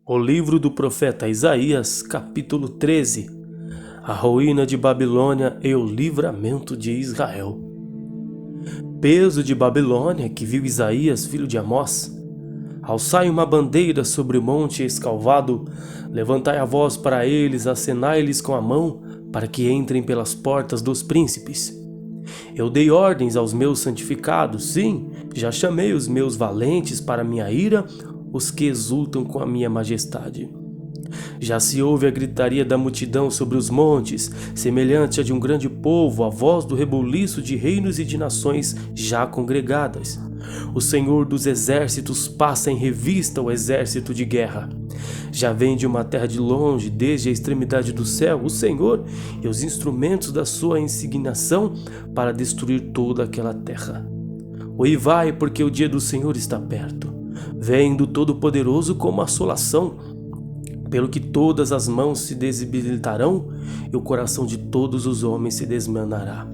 O livro do profeta Isaías, capítulo 13. A ruína de Babilônia e o livramento de Israel. Peso de Babilônia que viu Isaías, filho de Amós. Alçai uma bandeira sobre o monte escalvado, levantai a voz para eles, acenai-lhes com a mão, para que entrem pelas portas dos príncipes. Eu dei ordens aos meus santificados, sim, já chamei os meus valentes para minha ira, os que exultam com a minha majestade. Já se ouve a gritaria da multidão sobre os montes, semelhante a de um grande povo, a voz do rebuliço de reinos e de nações já congregadas. O Senhor dos exércitos passa em revista o exército de guerra. Já vem de uma terra de longe, desde a extremidade do céu, o Senhor e os instrumentos da sua insignação para destruir toda aquela terra. Uivai, porque o dia do Senhor está perto. Vem do Todo-Poderoso como assolação, pelo que todas as mãos se debilitarão e o coração de todos os homens se desmanará.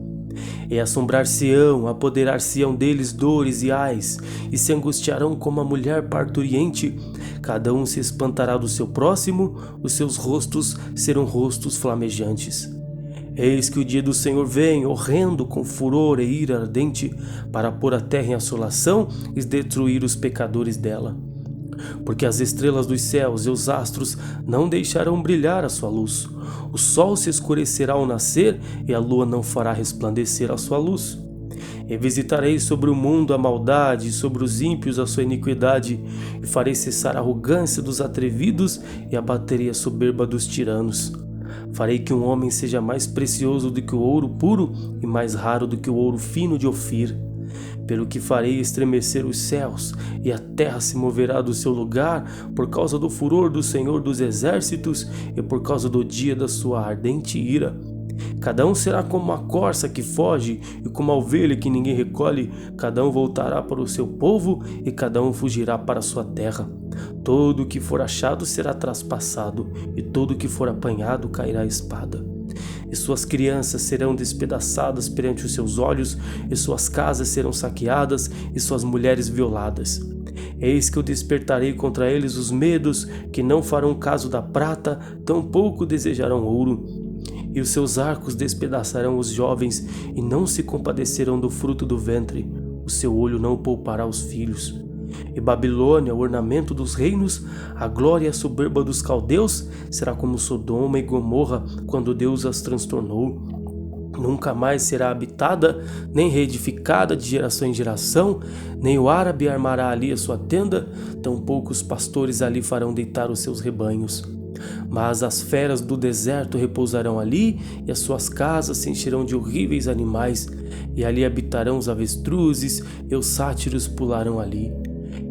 E assombrar-se-ão, apoderar-se-ão deles dores e ais, e se angustiarão como a mulher parturiente. Cada um se espantará do seu próximo, os seus rostos serão rostos flamejantes. Eis que o dia do Senhor vem, horrendo, com furor e ira ardente, para pôr a terra em assolação e destruir os pecadores dela. Porque as estrelas dos céus e os astros não deixarão brilhar a sua luz. O sol se escurecerá ao nascer e a lua não fará resplandecer a sua luz. E visitarei sobre o mundo a maldade e sobre os ímpios a sua iniquidade, e farei cessar a arrogância dos atrevidos e abaterei a soberba dos tiranos. Farei que um homem seja mais precioso do que o ouro puro e mais raro do que o ouro fino de Ofir. Pelo que farei estremecer os céus, e a terra se moverá do seu lugar por causa do furor do Senhor dos exércitos e por causa do dia da sua ardente ira. Cada um será como a corça que foge e como a ovelha que ninguém recolhe. Cada um voltará para o seu povo e cada um fugirá para a sua terra. Todo o que for achado será traspassado e todo o que for apanhado cairá a espada. E suas crianças serão despedaçadas perante os seus olhos, e suas casas serão saqueadas, e suas mulheres violadas. Eis que eu despertarei contra eles os medos, que não farão caso da prata, tampouco desejarão ouro. E os seus arcos despedaçarão os jovens, e não se compadecerão do fruto do ventre. O seu olho não poupará os filhos. E Babilônia, o ornamento dos reinos, a glória e a soberba dos caldeus, será como Sodoma e Gomorra, quando Deus as transtornou. Nunca mais será habitada, nem reedificada de geração em geração, nem o árabe armará ali a sua tenda, tampouco os pastores ali farão deitar os seus rebanhos. Mas as feras do deserto repousarão ali, e as suas casas se encherão de horríveis animais, e ali habitarão os avestruzes, e os sátiros pularão ali.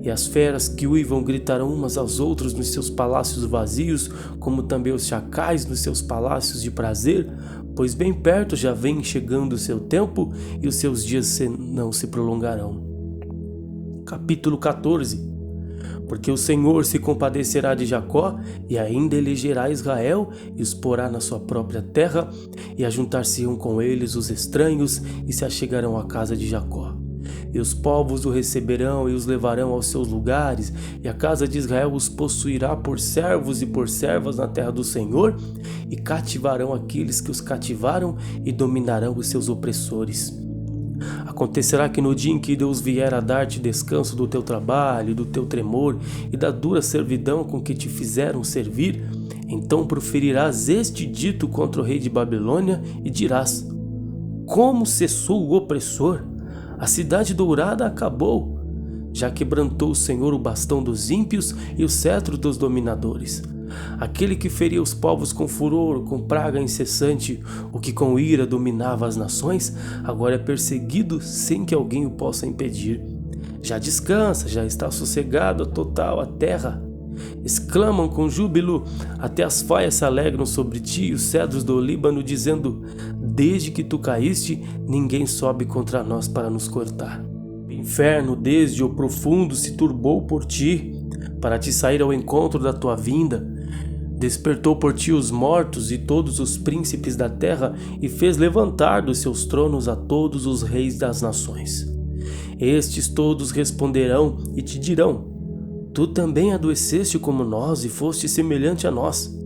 E as feras que uivam gritarão umas aos outros nos seus palácios vazios, como também os chacais nos seus palácios de prazer, pois bem perto já vem chegando o seu tempo, e os seus dias não se prolongarão. Capítulo 14. Porque o Senhor se compadecerá de Jacó, e ainda elegerá Israel, e os porá na sua própria terra, e ajuntar-se-ão com eles os estranhos, e se achegarão à casa de Jacó. E os povos o receberão e os levarão aos seus lugares, e a casa de Israel os possuirá por servos e por servas na terra do Senhor, e cativarão aqueles que os cativaram e dominarão os seus opressores. Acontecerá que no dia em que Deus vier a dar-te descanso do teu trabalho, do teu tremor e da dura servidão com que te fizeram servir, então proferirás este dito contra o rei de Babilônia e dirás: como cessou o opressor? A cidade dourada acabou. Já quebrantou o Senhor o bastão dos ímpios e o cetro dos dominadores. Aquele que feria os povos com furor, com praga incessante, o que com ira dominava as nações, agora é perseguido sem que alguém o possa impedir. Já descansa, já está sossegado total a terra. Exclamam com júbilo, até as faias se alegram sobre ti e os cedros do Líbano, dizendo: desde que tu caíste, ninguém sobe contra nós para nos cortar. O inferno desde o profundo se turbou por ti, para te sair ao encontro da tua vinda. Despertou por ti os mortos e todos os príncipes da terra, e fez levantar dos seus tronos a todos os reis das nações. Estes todos responderão e te dirão: Tu também adoeceste como nós e foste semelhante a nós.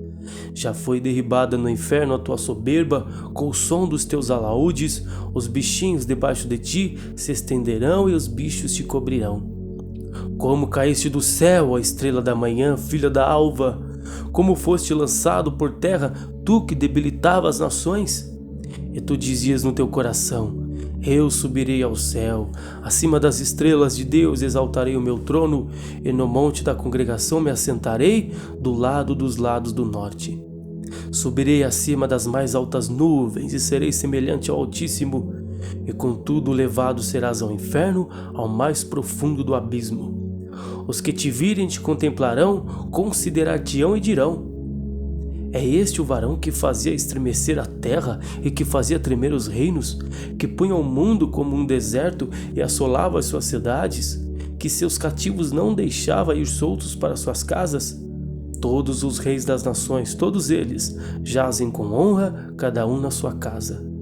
Já foi derribada no inferno a tua soberba, com o som dos teus alaúdes, os bichinhos debaixo de ti se estenderão e os bichos te cobrirão. Como caíste do céu, ó estrela da manhã, filha da alva! Como foste lançado por terra, tu que debilitava as nações? E tu dizias no teu coração: eu subirei ao céu, acima das estrelas de Deus exaltarei o meu trono, e no monte da congregação me assentarei do lado dos lados do norte. Subirei acima das mais altas nuvens e serei semelhante ao Altíssimo, e contudo levado serás ao inferno, ao mais profundo do abismo. Os que te virem te contemplarão, considerar-te-ão e dirão: é este o varão que fazia estremecer a terra e que fazia tremer os reinos, que punha o mundo como um deserto e assolava as suas cidades, que seus cativos não deixava ir soltos para suas casas? Todos os reis das nações, todos eles, jazem com honra, cada um na sua casa.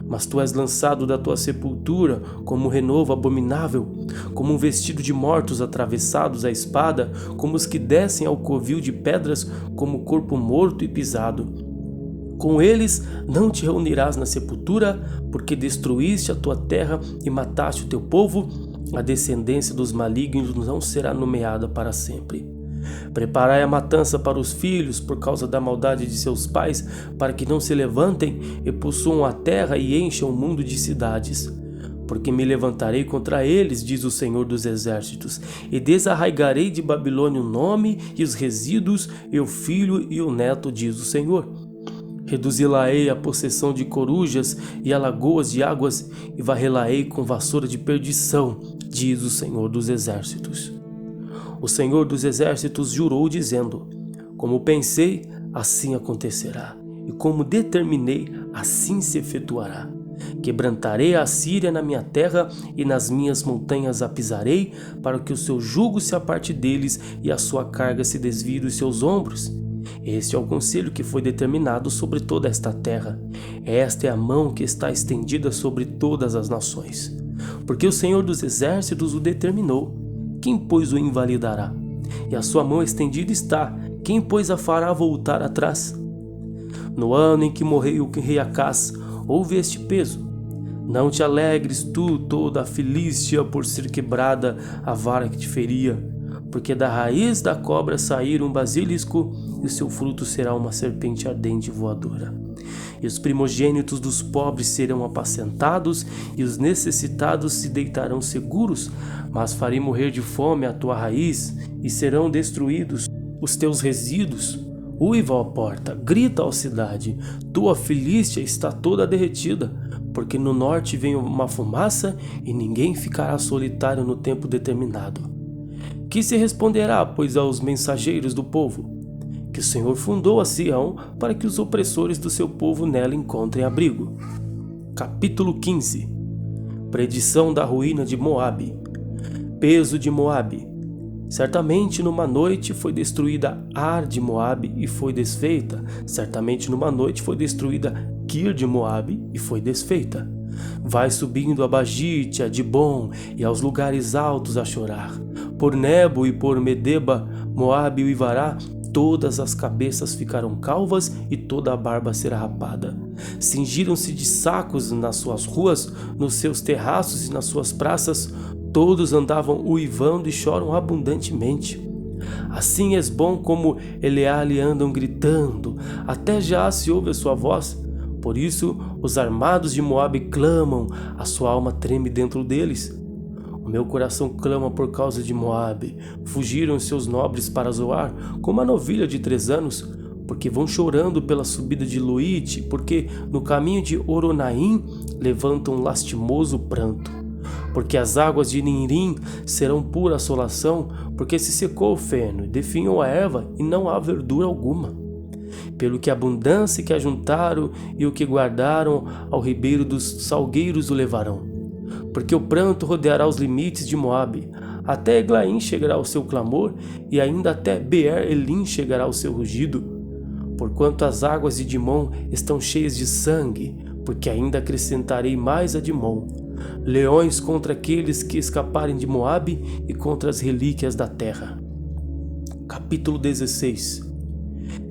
Mas tu és lançado da tua sepultura como um renovo abominável, como um vestido de mortos atravessados à espada, como os que descem ao covil de pedras, como corpo morto e pisado. Com eles não te reunirás na sepultura, porque destruíste a tua terra e mataste o teu povo, a descendência dos malignos não será nomeada para sempre. Preparai a matança para os filhos por causa da maldade de seus pais, para que não se levantem e possuam a terra e encham o mundo de cidades. Porque me levantarei contra eles, diz o Senhor dos Exércitos, e desarraigarei de Babilônia o nome e os resíduos, e o filho e o neto, diz o Senhor. Reduzi-la-ei a possessão de corujas e a lagoas de águas, e varrê-la-ei com vassoura de perdição, diz o Senhor dos Exércitos. O Senhor dos Exércitos jurou, dizendo: como pensei, assim acontecerá, e como determinei, assim se efetuará. Quebrantarei a Assíria na minha terra, e nas minhas montanhas a pisarei, para que o seu jugo se aparte deles e a sua carga se desvie dos seus ombros. Este é o conselho que foi determinado sobre toda esta terra. Esta é a mão que está estendida sobre todas as nações. Porque o Senhor dos Exércitos o determinou. Quem, pois, o invalidará? E a sua mão estendida está. Quem, pois, a fará voltar atrás? No ano em que morreu o rei Acás, houve este peso. Não te alegres tu, toda a Filístia, por ser quebrada a vara que te feria, porque da raiz da cobra sairá um basilisco, e o seu fruto será uma serpente ardente e voadora. E os primogênitos dos pobres serão apacentados, e os necessitados se deitarão seguros, mas farei morrer de fome a tua raiz, e serão destruídos os teus resíduos. Uiva, ó porta, grita, ó cidade, tua Filístia está toda derretida, porque no norte vem uma fumaça, e ninguém ficará solitário no tempo determinado. Que se responderá, pois, aos mensageiros do povo? Que o Senhor fundou a Sião para que os opressores do seu povo nela encontrem abrigo. Capítulo 15. Predição da ruína de Moabe. Peso de Moabe. Certamente numa noite foi destruída Ar de Moabe e foi desfeita. Certamente numa noite foi destruída Kir de Moabe e foi desfeita. Vai subindo a Bagite, a Dibom e aos lugares altos a chorar. Por Nebo e por Medeba, Moabe uivará. Todas as cabeças ficarão calvas e toda a barba será rapada. Cingiram-se de sacos nas suas ruas, nos seus terraços e nas suas praças. Todos andavam uivando e choram abundantemente. Assim Esbom como Eleale andam gritando, até já se ouve a sua voz. Por isso os armados de Moabe clamam, a sua alma treme dentro deles. O meu coração clama por causa de Moabe. Fugiram seus nobres para Zoar, como a novilha de 3 anos, porque vão chorando pela subida de Luite, porque no caminho de Oronaim levantam um lastimoso pranto. Porque as águas de Nirim serão pura assolação, porque se secou o feno e definhou a erva, e não há verdura alguma. Pelo que a abundância que ajuntaram e o que guardaram, ao ribeiro dos salgueiros o levarão. Porque o pranto rodeará os limites de Moabe, até Eglaim chegará o seu clamor, e ainda até Beer-Elim chegará o seu rugido. Porquanto as águas de Dimon estão cheias de sangue, porque ainda acrescentarei mais a Dimon. Leões contra aqueles que escaparem de Moabe e contra as relíquias da terra. Capítulo 16.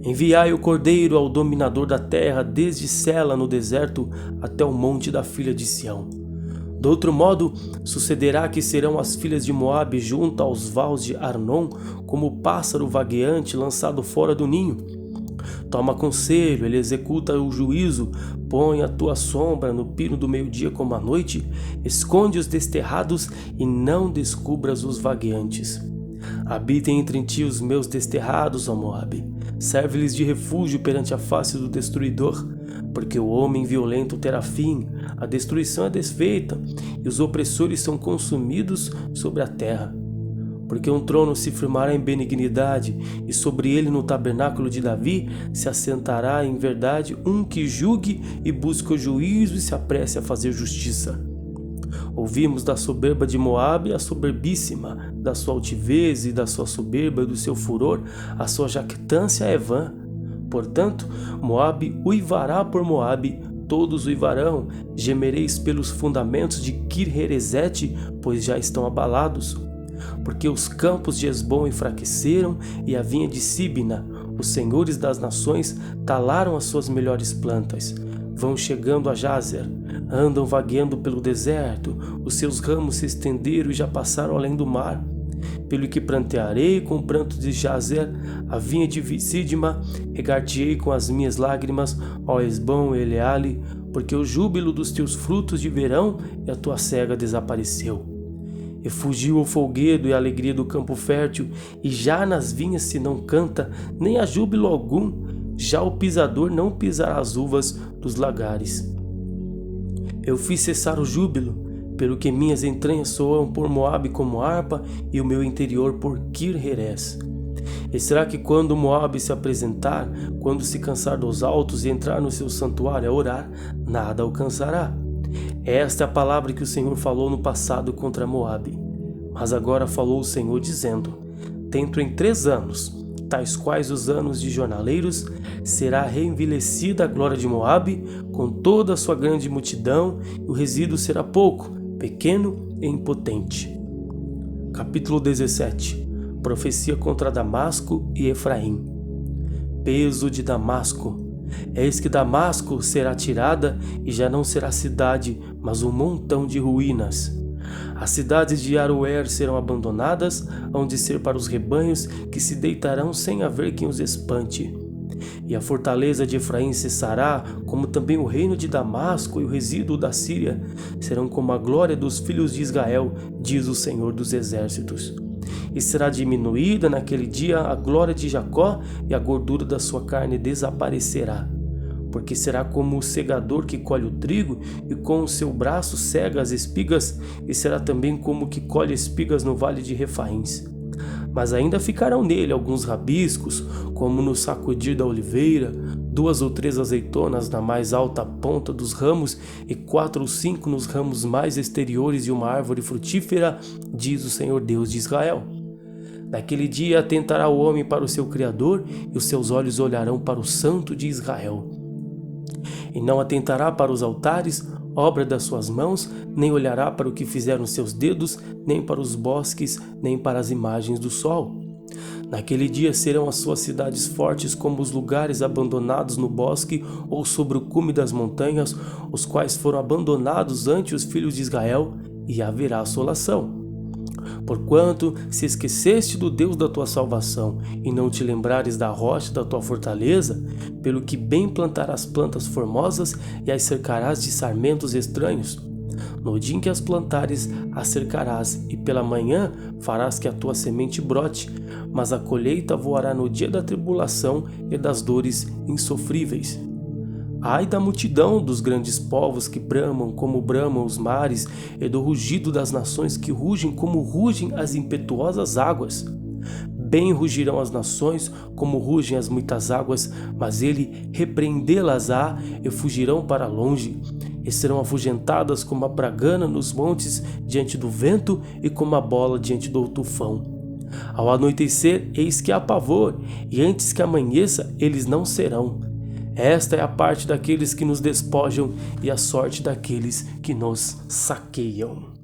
Enviai o cordeiro ao dominador da terra, desde Sela no deserto até o monte da filha de Sião. De outro modo, sucederá que serão as filhas de Moabe junto aos vales de Arnon, como o pássaro vagueante lançado fora do ninho. Toma conselho, ele executa o juízo, põe a tua sombra no pino do meio-dia como à noite, esconde os desterrados e não descubras os vagueantes. Habitem entre ti os meus desterrados, ó Moabe. Serve-lhes de refúgio perante a face do destruidor, porque o homem violento terá fim, a destruição é desfeita, e os opressores são consumidos sobre a terra. Porque um trono se firmará em benignidade, e sobre ele no tabernáculo de Davi se assentará em verdade um que julgue e busque o juízo e se apresse a fazer justiça. Ouvimos da soberba de Moabe a soberbíssima, da sua altivez e da sua soberba e do seu furor, a sua jactância é vã. Portanto, Moabe uivará por Moabe, todos uivarão, gemereis pelos fundamentos de Kir-Heresete, pois já estão abalados. Porque os campos de Hesbom enfraqueceram e a vinha de Sibna, os senhores das nações, talaram as suas melhores plantas. Vão chegando a Jazer, andam vagueando pelo deserto, os seus ramos se estenderam e já passaram além do mar. Pelo que prantearei com o pranto de Jazer, a vinha de Sidma, regar-te-ei com as minhas lágrimas, ó Hesbom e Eleale, porque o júbilo dos teus frutos de verão e a tua cega desapareceu. E fugiu o folguedo e a alegria do campo fértil, e já nas vinhas se não canta, nem há júbilo algum, já o pisador não pisará as uvas dos lagares. Eu fiz cessar o júbilo, pelo que minhas entranhas soam por Moabe como harpa e o meu interior por Kir-Heres. E será que quando Moabe se apresentar, quando se cansar dos altos e entrar no seu santuário a orar, nada alcançará? Esta é a palavra que o Senhor falou no passado contra Moabe. Mas agora falou o Senhor dizendo: dentro em 3 anos, tais quais os anos de jornaleiros, será reenvelhecida a glória de Moabe com toda a sua grande multidão, e o resíduo será pouco, pequeno e impotente. Capítulo 17. Profecia contra Damasco e Efraim. Peso de Damasco. Eis que Damasco será tirada e já não será cidade, mas um montão de ruínas. As cidades de Aroer serão abandonadas, hão de ser para os rebanhos que se deitarão sem haver quem os espante. E a fortaleza de Efraim cessará, como também o reino de Damasco e o resíduo da Síria serão como a glória dos filhos de Israel, diz o Senhor dos Exércitos. E será diminuída naquele dia a glória de Jacó, e a gordura da sua carne desaparecerá. Porque será como o segador que colhe o trigo, e com o seu braço cega as espigas, e será também como o que colhe espigas no vale de Refaíns. Mas ainda ficarão nele alguns rabiscos, como no sacudir da oliveira, 2 ou 3 azeitonas na mais alta ponta dos ramos, e 4 ou 5 nos ramos mais exteriores de uma árvore frutífera, diz o Senhor Deus de Israel. Naquele dia atentará o homem para o seu Criador, e os seus olhos olharão para o Santo de Israel. E não atentará para os altares, obra das suas mãos, nem olhará para o que fizeram seus dedos, nem para os bosques, nem para as imagens do sol. Naquele dia serão as suas cidades fortes como os lugares abandonados no bosque ou sobre o cume das montanhas, os quais foram abandonados ante os filhos de Israel, e haverá assolação. Porquanto se esqueceste do Deus da tua salvação, e não te lembrares da rocha da tua fortaleza, pelo que bem plantarás plantas formosas e as cercarás de sarmentos estranhos. No dia em que as plantares, as cercarás, e pela manhã farás que a tua semente brote, mas a colheita voará no dia da tribulação e das dores insofríveis. Ai da multidão dos grandes povos que bramam como bramam os mares, e do rugido das nações que rugem como rugem as impetuosas águas. Bem rugirão as nações como rugem as muitas águas, mas ele repreendê-las-á e fugirão para longe. E serão afugentadas como a bragana nos montes diante do vento, e como a bola diante do tufão. Ao anoitecer, eis que há pavor, e antes que amanheça, eles não serão. Esta é a parte daqueles que nos despojam, e a sorte daqueles que nos saqueiam.